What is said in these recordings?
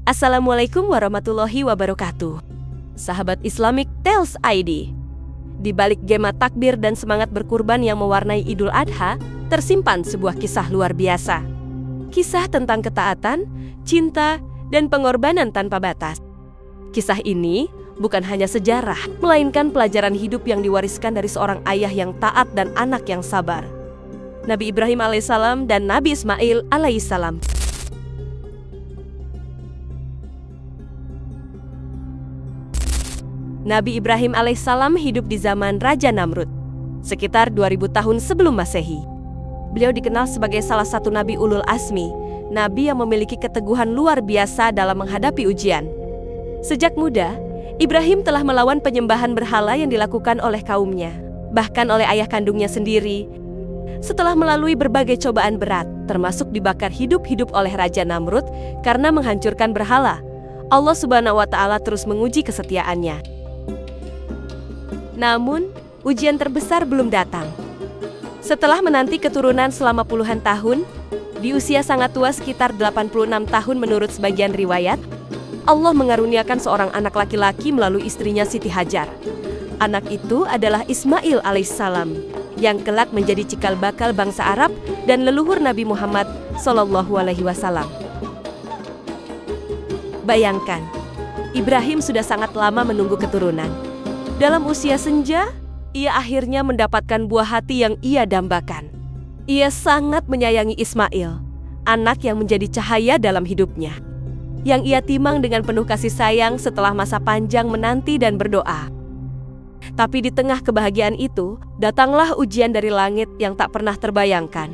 Assalamualaikum warahmatullahi wabarakatuh. Sahabat Islamic Tales ID. Di balik gema takbir dan semangat berkurban yang mewarnai Idul Adha, tersimpan sebuah kisah luar biasa. Kisah tentang ketaatan, cinta, dan pengorbanan tanpa batas. Kisah ini bukan hanya sejarah, melainkan pelajaran hidup yang diwariskan dari seorang ayah yang taat dan anak yang sabar. Nabi Ibrahim alaihissalam dan Nabi Ismail alaihissalam. Nabi Ibrahim alaihissalam hidup di zaman Raja Namrud, sekitar 2000 tahun sebelum Masehi. Beliau dikenal sebagai salah satu Nabi Ulul Azmi, Nabi yang memiliki keteguhan luar biasa dalam menghadapi ujian. Sejak muda, Ibrahim telah melawan penyembahan berhala yang dilakukan oleh kaumnya, bahkan oleh ayah kandungnya sendiri. Setelah melalui berbagai cobaan berat, termasuk dibakar hidup-hidup oleh Raja Namrud karena menghancurkan berhala, Allah Subhanahu wa Ta'ala terus menguji kesetiaannya. Namun, ujian terbesar belum datang. Setelah menanti keturunan selama puluhan tahun, di usia sangat tua sekitar 86 tahun menurut sebagian riwayat, Allah mengaruniakan seorang anak laki-laki melalui istrinya Siti Hajar. Anak itu adalah Ismail alaihissalam, yang kelak menjadi cikal bakal bangsa Arab dan leluhur Nabi Muhammad SAW. Bayangkan, Ibrahim sudah sangat lama menunggu keturunan. Dalam usia senja, ia akhirnya mendapatkan buah hati yang ia dambakan. Ia sangat menyayangi Ismail, anak yang menjadi cahaya dalam hidupnya, yang ia timang dengan penuh kasih sayang setelah masa panjang menanti dan berdoa. Tapi di tengah kebahagiaan itu, datanglah ujian dari langit yang tak pernah terbayangkan.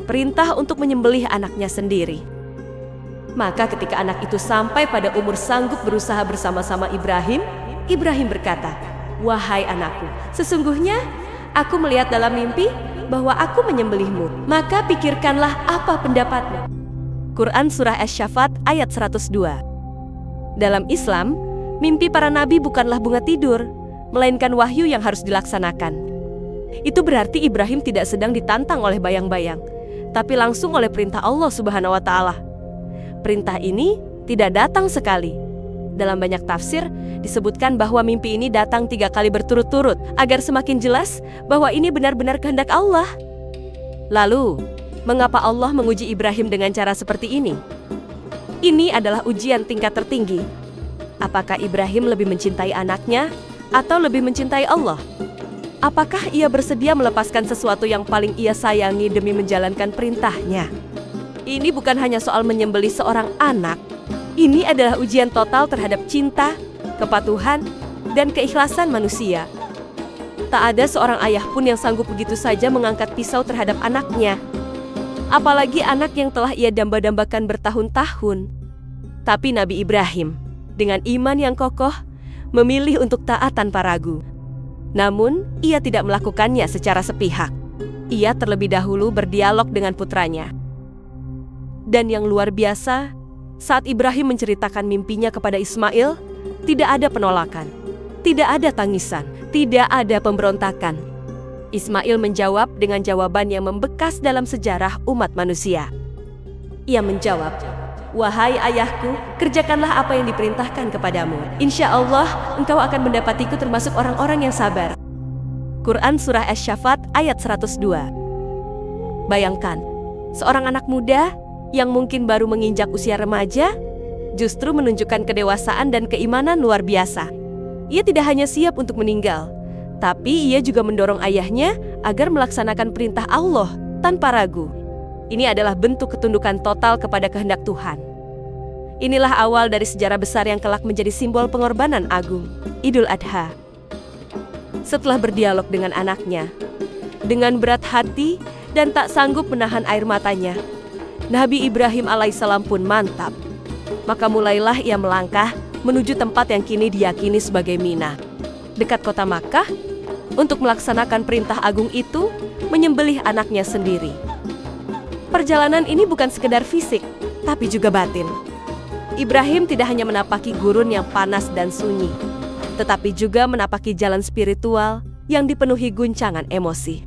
Perintah untuk menyembelih anaknya sendiri. Maka ketika anak itu sampai pada umur sanggup berusaha bersama-sama Ibrahim, Ibrahim berkata, "Wahai anakku, sesungguhnya aku melihat dalam mimpi bahwa aku menyembelihmu. Maka pikirkanlah apa pendapatmu." Quran Surah Asy-Syaffat ayat 102. Dalam Islam, mimpi para nabi bukanlah bunga tidur, melainkan wahyu yang harus dilaksanakan. Itu berarti Ibrahim tidak sedang ditantang oleh bayang-bayang, tapi langsung oleh perintah Allah Subhanahu wa Ta'ala. Perintah ini tidak datang sekali. Dalam banyak tafsir, disebutkan bahwa mimpi ini datang 3 kali berturut-turut, agar semakin jelas bahwa ini benar-benar kehendak Allah. Lalu, mengapa Allah menguji Ibrahim dengan cara seperti ini? Ini adalah ujian tingkat tertinggi. Apakah Ibrahim lebih mencintai anaknya atau lebih mencintai Allah? Apakah ia bersedia melepaskan sesuatu yang paling ia sayangi demi menjalankan perintahnya? Ini bukan hanya soal menyembelih seorang anak. Ini adalah ujian total terhadap cinta, kepatuhan, dan keikhlasan manusia. Tak ada seorang ayah pun yang sanggup begitu saja mengangkat pisau terhadap anaknya. Apalagi anak yang telah ia damba-dambakan bertahun-tahun. Tapi Nabi Ibrahim, dengan iman yang kokoh, memilih untuk taat tanpa ragu. Namun, ia tidak melakukannya secara sepihak. Ia terlebih dahulu berdialog dengan putranya. Dan yang luar biasa, saat Ibrahim menceritakan mimpinya kepada Ismail, tidak ada penolakan, tidak ada tangisan, tidak ada pemberontakan. Ismail menjawab dengan jawaban yang membekas dalam sejarah umat manusia. Ia menjawab, "Wahai ayahku, kerjakanlah apa yang diperintahkan kepadamu. Insya Allah, engkau akan mendapatiku termasuk orang-orang yang sabar." Quran Surah Asy-Syaffat ayat 102. Bayangkan, seorang anak muda yang mungkin baru menginjak usia remaja, justru menunjukkan kedewasaan dan keimanan luar biasa. Ia tidak hanya siap untuk meninggal, tapi ia juga mendorong ayahnya agar melaksanakan perintah Allah tanpa ragu. Ini adalah bentuk ketundukan total kepada kehendak Tuhan. Inilah awal dari sejarah besar yang kelak menjadi simbol pengorbanan agung, Idul Adha. Setelah berdialog dengan anaknya, dengan berat hati dan tak sanggup menahan air matanya, Nabi Ibrahim alaihissalam pun mantap. Maka mulailah ia melangkah menuju tempat yang kini diyakini sebagai Mina, dekat kota Makkah, untuk melaksanakan perintah agung itu, menyembelih anaknya sendiri. Perjalanan ini bukan sekedar fisik, tapi juga batin. Ibrahim tidak hanya menapaki gurun yang panas dan sunyi, tetapi juga menapaki jalan spiritual yang dipenuhi guncangan emosi.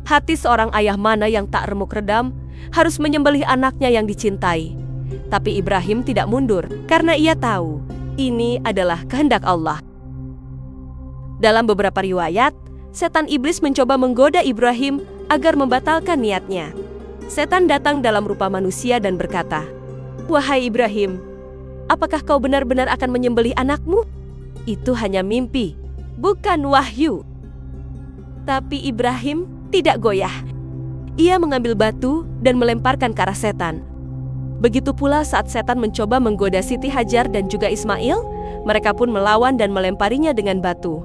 Hati seorang ayah mana yang tak remuk redam harus menyembelih anaknya yang dicintai, Tapi Ibrahim tidak mundur karena ia tahu ini adalah kehendak Allah. Dalam beberapa riwayat, setan iblis mencoba menggoda Ibrahim agar membatalkan niatnya. Setan datang dalam rupa manusia dan berkata, "Wahai Ibrahim, apakah kau benar-benar akan menyembelih anakmu? Itu hanya mimpi, bukan wahyu." Tapi Ibrahim tidak goyah. Ia mengambil batu dan melemparkan ke arah setan. Begitu pula saat setan mencoba menggoda Siti Hajar dan juga Ismail, mereka pun melawan dan melemparinya dengan batu.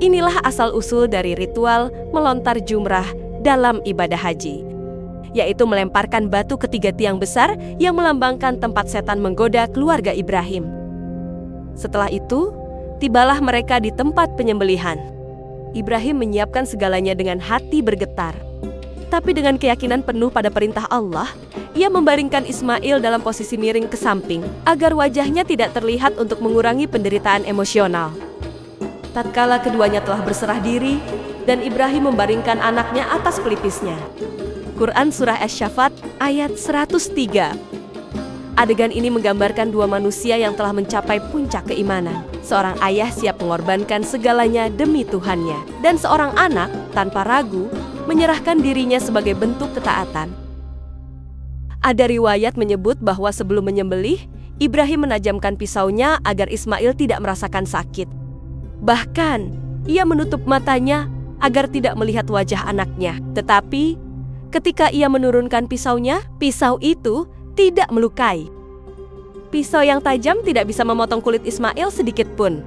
Inilah asal-usul dari ritual melontar jumrah dalam ibadah haji, yaitu melemparkan batu ke 3 tiang besar yang melambangkan tempat setan menggoda keluarga Ibrahim. Setelah itu, tibalah mereka di tempat penyembelihan. Ibrahim menyiapkan segalanya dengan hati bergetar. Tapi dengan keyakinan penuh pada perintah Allah, ia membaringkan Ismail dalam posisi miring ke samping agar wajahnya tidak terlihat untuk mengurangi penderitaan emosional. Tatkala keduanya telah berserah diri dan Ibrahim membaringkan anaknya atas pelipisnya. Quran Surah Asy-Syaffat ayat 103. Adegan ini menggambarkan 2 manusia yang telah mencapai puncak keimanan. Seorang ayah siap mengorbankan segalanya demi Tuhannya, dan seorang anak tanpa ragu menyerahkan dirinya sebagai bentuk ketaatan. Ada riwayat menyebut bahwa sebelum menyembelih, Ibrahim menajamkan pisaunya agar Ismail tidak merasakan sakit. Bahkan, ia menutup matanya agar tidak melihat wajah anaknya. Tetapi, ketika ia menurunkan pisaunya, pisau itu tidak melukai. Pisau yang tajam tidak bisa memotong kulit Ismail sedikit pun.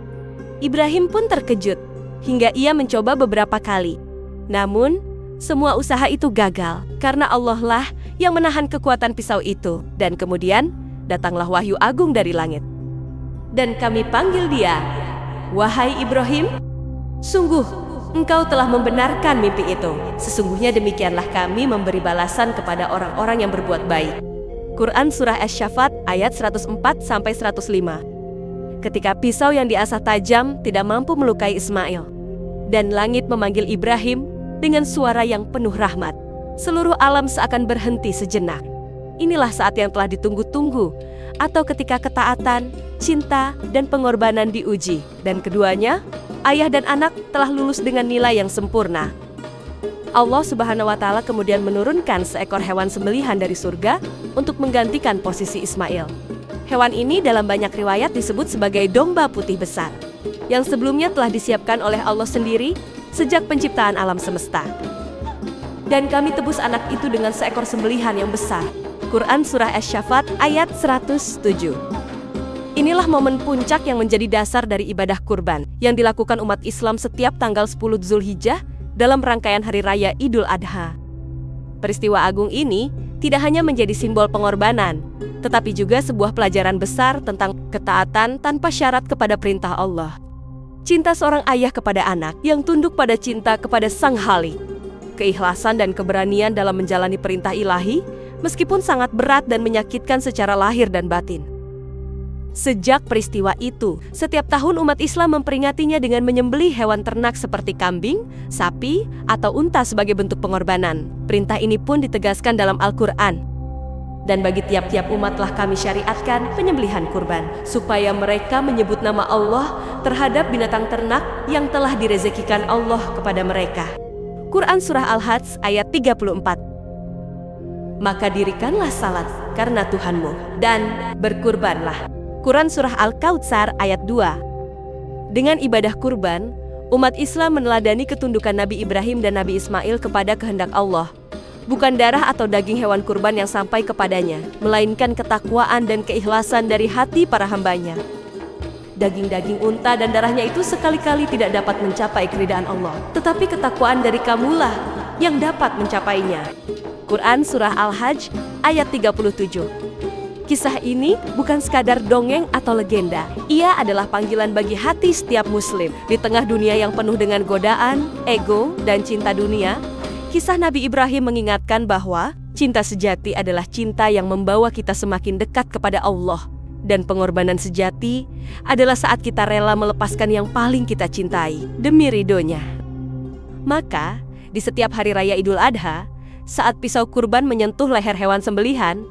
Ibrahim pun terkejut, hingga ia mencoba beberapa kali. Namun, semua usaha itu gagal, karena Allah lah yang menahan kekuatan pisau itu. Dan kemudian, datanglah wahyu agung dari langit. Dan kami panggil dia, "Wahai Ibrahim, sungguh engkau telah membenarkan mimpi itu. Sesungguhnya demikianlah kami memberi balasan kepada orang-orang yang berbuat baik." Quran Surah Asy-Syaffat ayat 104-105. Ketika pisau yang diasah tajam tidak mampu melukai Ismail, dan langit memanggil Ibrahim dengan suara yang penuh rahmat, seluruh alam seakan berhenti sejenak. Inilah saat yang telah ditunggu-tunggu, atau ketika ketaatan, cinta, dan pengorbanan diuji, dan keduanya, ayah dan anak, telah lulus dengan nilai yang sempurna. Allah Subhanahu wa Ta'ala kemudian menurunkan seekor hewan sembelihan dari surga untuk menggantikan posisi Ismail. Hewan ini dalam banyak riwayat disebut sebagai domba putih besar, yang sebelumnya telah disiapkan oleh Allah sendiri sejak penciptaan alam semesta. Dan kami tebus anak itu dengan seekor sembelihan yang besar. Quran Surah Asy-Syaffat ayat 107. Inilah momen puncak yang menjadi dasar dari ibadah kurban yang dilakukan umat Islam setiap tanggal 10 Zulhijjah dalam rangkaian Hari Raya Idul Adha. Peristiwa agung ini tidak hanya menjadi simbol pengorbanan, tetapi juga sebuah pelajaran besar tentang ketaatan tanpa syarat kepada perintah Allah. Cinta seorang ayah kepada anak yang tunduk pada cinta kepada Sang Khalik. Keikhlasan dan keberanian dalam menjalani perintah ilahi, meskipun sangat berat dan menyakitkan secara lahir dan batin. Sejak peristiwa itu, setiap tahun umat Islam memperingatinya dengan menyembelih hewan ternak seperti kambing, sapi, atau unta sebagai bentuk pengorbanan. Perintah ini pun ditegaskan dalam Al-Quran. Dan bagi tiap-tiap umat telah kami syariatkan penyembelihan kurban, supaya mereka menyebut nama Allah terhadap binatang ternak yang telah direzekikan Allah kepada mereka. Quran Surah Al-Hajj ayat 34. Maka dirikanlah salat karena Tuhanmu, dan berkurbanlah. Quran Surah Al-Kautsar ayat 2. Dengan ibadah kurban, umat Islam meneladani ketundukan Nabi Ibrahim dan Nabi Ismail kepada kehendak Allah. Bukan darah atau daging hewan kurban yang sampai kepadanya, melainkan ketakwaan dan keikhlasan dari hati para hambanya. Daging-daging unta dan darahnya itu sekali-kali tidak dapat mencapai keridaan Allah, tetapi ketakwaan dari kamulah yang dapat mencapainya. Quran Surah Al-Hajj ayat 37. Kisah ini bukan sekadar dongeng atau legenda. Ia adalah panggilan bagi hati setiap muslim. Di tengah dunia yang penuh dengan godaan, ego, dan cinta dunia, kisah Nabi Ibrahim mengingatkan bahwa cinta sejati adalah cinta yang membawa kita semakin dekat kepada Allah. Dan pengorbanan sejati adalah saat kita rela melepaskan yang paling kita cintai demi ridhonya. Maka, di setiap hari raya Idul Adha, saat pisau kurban menyentuh leher hewan sembelihan,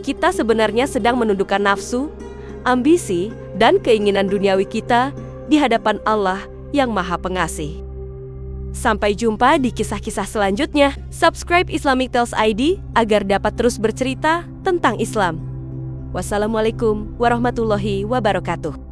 kita sebenarnya sedang menundukkan nafsu, ambisi, dan keinginan duniawi kita di hadapan Allah yang Maha Pengasih. Sampai jumpa di kisah-kisah selanjutnya. Subscribe Islamic Tales ID agar dapat terus bercerita tentang Islam. Wassalamualaikum warahmatullahi wabarakatuh.